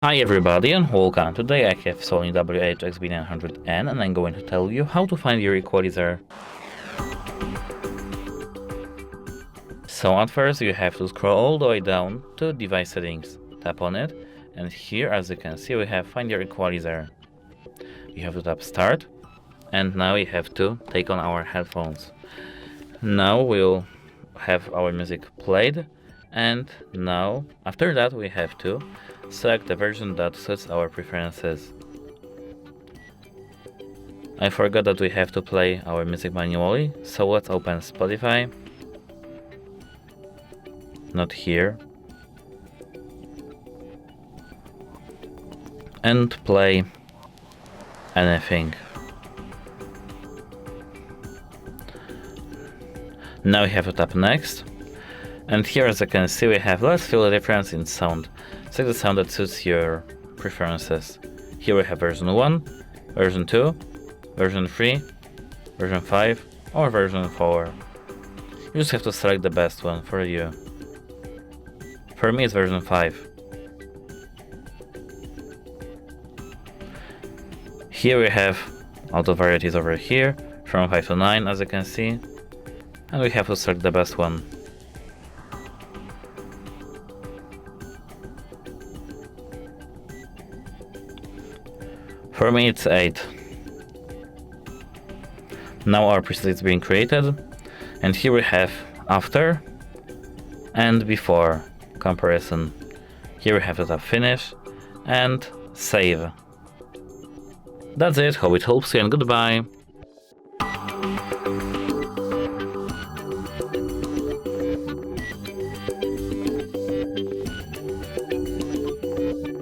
Hi everybody and welcome. Today I have SONY WH-XB900N and I'm going to tell you how to find your equalizer. So at first you have to scroll all the way down to device settings, tap on it, and here as you can see we have find your equalizer. You have to tap start and now we have to take on our headphones. Now we'll have our music played, and now after that we have to select the version that suits our preferences. I forgot that we have to play our music manually, so let's open Spotify. Not here. And play anything. Now we have to tap next. And here as you can see we have let's feel the difference in sound. Select the sound that suits your preferences. Here we have version 1, version 2, version 3, version 5 or version 4. You just have to select the best one for you. For me it's version 5. Here we have auto varieties over here from 5 to 9 as you can see. And we have to select the best one. For me it's 8. Now our preset is being created, and here we have after and before comparison. Here we have to tap finish and save. That's it, hope it helps you and goodbye.